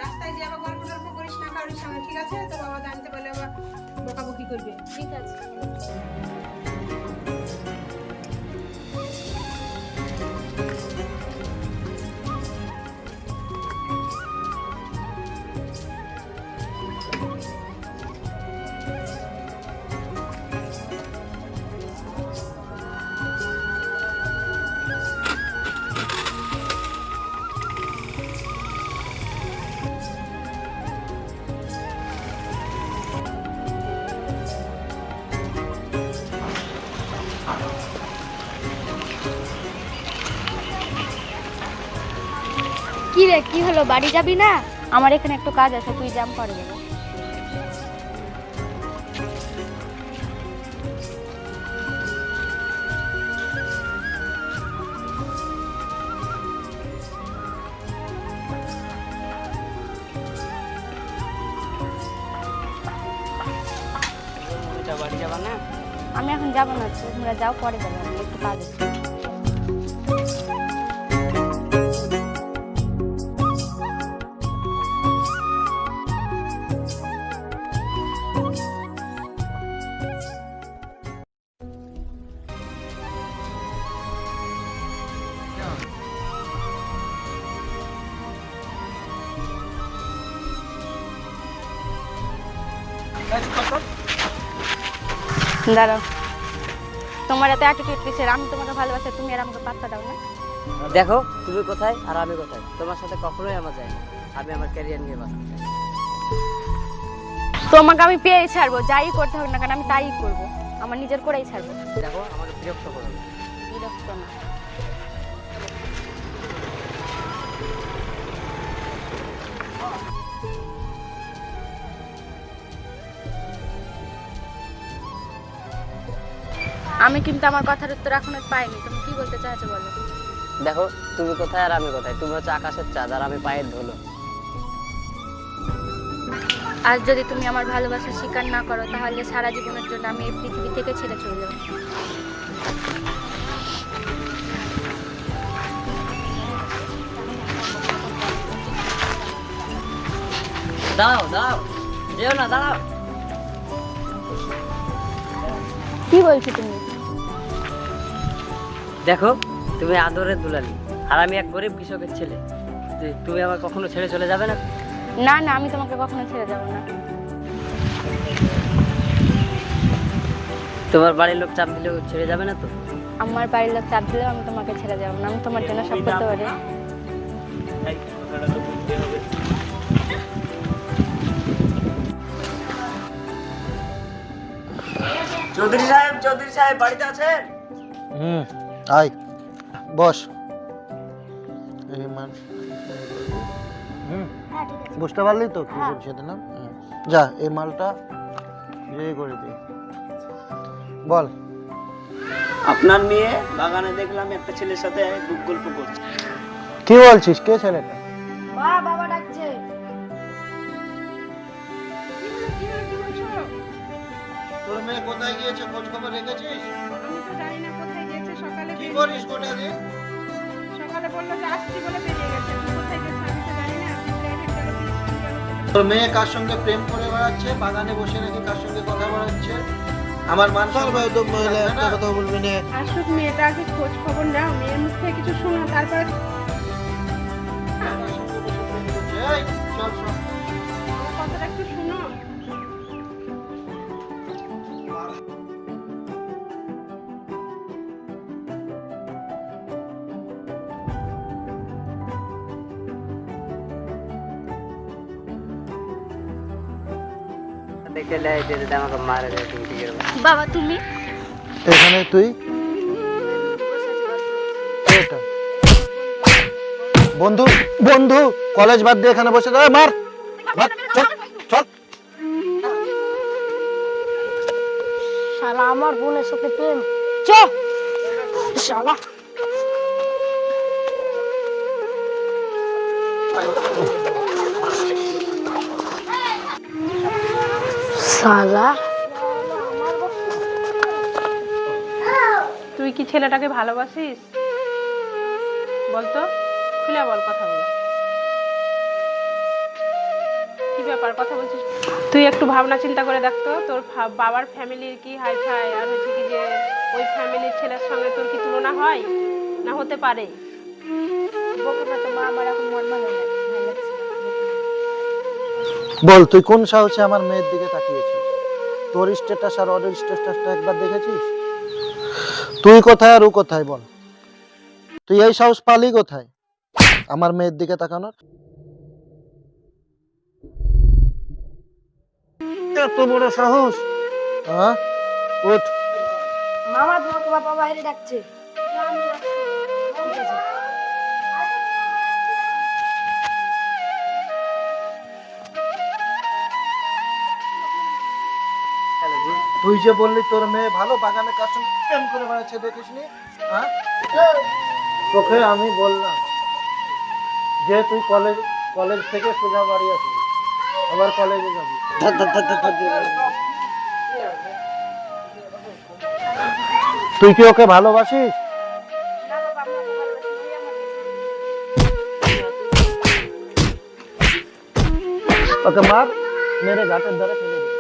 রাস্তায় যে আবার গল্প টল্প করিস না কারোর সঙ্গে, ঠিক আছে? তো বাবা জানতে পারলে আবার বকাবকি করবে। ঠিক আছে। কি রে, কি হলো, বাড়ি যাবি না? আমার এখানে একটু কাজ আছে, তুই জাম পরে যাবো। বাড়ি যাবা না? আমি এখন যাবো না, তোমরা যাও, পরে যাবো, আমার একটু কাজ আছে। দাঁড়াও, তোমার এত অ্যাটিটিউড কিসের? আমি তোমাকে ভালোবাসি, তুমি আর আমাকে পাত্তা দাও না। দেখো তুমি কোথায় আর আমি কোথায়, তোমার সাথে কখনোই আমার যায় না। আমি আমার ক্যারিয়ার নিয়ে বাঁচতে চাই। তোমাকে আমি পেয়েই ছাড়বো, যাই করতে হোক না কেন আমি তাই করবো, আমার নিজের করেই ছাড়বো। দেখো আমাকে বিরক্ত করো না। বিরক্ত না। আমি কিন্তু আমার কথার উত্তর এখনো পাইনি, তুমি কি বলতে চাইছো বলো। দেখো তুমি কোথায় আর আমি কোথায়, তুমি হচ্ছে আকাশের চাঁদ আর আমি পায়ের ধুলো। আজ যদি তুমি আমার ভালোবাসা স্বীকার না করো, তাহলে সারা জীবনের জন্য আমি এই পৃথিবী থেকে ছেড়ে চলে যাবো। দাঁড়াও দাঁড়াও, যেও না, দাঁড়াও। কি বলছো তুমি? দেখো তুমি আদরের দুলালি আর আমি এক গরিব কৃষকের ছেলে, তুমি আমার কখনো ছেড়ে চলে যাবে না? না না, আমি তোমাকে কখনো ছেড়ে যাবো না। তোমার বাড়ির লোক চাপ দিলেও ছেড়ে যাবে না তো? আমার বাড়ির লোক চাপ দিলেও আমি তোমাকে ছেড়ে যাবো না, আমি তোমার জন্য সব করতে পারি। চৌধুরী সাহেব বাড়িতে আছেন? আয় বস। এই মান বুঝতে পারলি তো কি বলছি না? যা এই মালটা ইয়ে করে দে। বল। আপনার মেয়ে বাগানে দেখলাম একটা ছেলের সাথে গল্প করছে। কি বলছিস? কে ছেলেটা? বাবা ডাকছে। তোর মেয়ে কোথায় গিয়েছে খোঁজ খবর রেখেছিস? আমি তো জানি না কোথায় গেছে, সকালে কি করিস গোটা দিন? সকালে বললো যে আসছি বলে বেরিয়ে গেছে, কোথায় গেছে আমি তো জানি না। প্রাইভেট গেল কি স্কুল গেল? তোর মেয়ে কার সঙ্গে প্রেম করে বেড়াচ্ছে, বাগানে বসে নাকি কার সঙ্গে কথা বলাচ্ছে? আমার মান সম্মান তো মহিলা একটা কথা বলবি না। আসুক, মেয়েটা আগে খোঁজ খবর নাও, মেয়ের মুখ থেকে কিছু শোনো, তারপর আমার সঙ্গে বসে প্রেম করছে। এই চল চল। আমার কথাটা একটু শোনো। দেখে লাই দিয়ে দিতে আমাকে মারে দেয়, তুমি কি করবে? বাবা তুমি? এখানে তুই এটা বন্ধু বন্ধু কলেজ বাদ দিয়ে এখানে বসে দাঁড়া, মার মার, চল চল। শালা আমার বোনের সাথে প্রেম, চ শালা। শালা তুই কি ছেলেটাকে ভালোবাসিস? বলতো, খুলে বল, কথা বল। ব্যাপার কথা বলছিস? তুই একটু ভাবনা চিন্তা করে দেখতো, তোর বাবার ফ্যামিলির কি হাই ফাই, আর হচ্ছে কি যে ওই ফ্যামিলির ছেলের সঙ্গে তোর কি তুলনা হয়? না হতে পারে। বকো না তো মা, আমার এখন মন ভালো নেই, ভালো লাগছে না, বকো না। বল তুই কোন সাহসে আমার মেয়ের দিকে তাকিয়েছিস? তোর স্ট্যাটাস আর ওর স্ট্যাটাসটা একবার দেখেছিস? তুই কোথায় আর ও কোথায় বল? তুই এই সাহস পালি কোথায় আমার মেয়ের দিকে তাকানোর? এত বড় সাহস! হ্যাঁ, ওঠ। মামা, তোমাকে বাবা বাইরে ডাকছে। তুই যে বললি তোর মেয়ে ভালো, বাগানে কার সঙ্গে প্রেম করে বেড়াচ্ছে দেখিসনি? হ্যাঁ, তোকে আমি বললাম যে তুই কলেজ থেকে সোজা বাড়ি আসবি, আবার কলেজে যাবি। তুই কি ওকে ভালোবাসিস? না বাবা, আমি ওকে ভালোবাসি না, ওই আমার ওকে মার, মেরে ঘাটের ধারে ফেলে দে।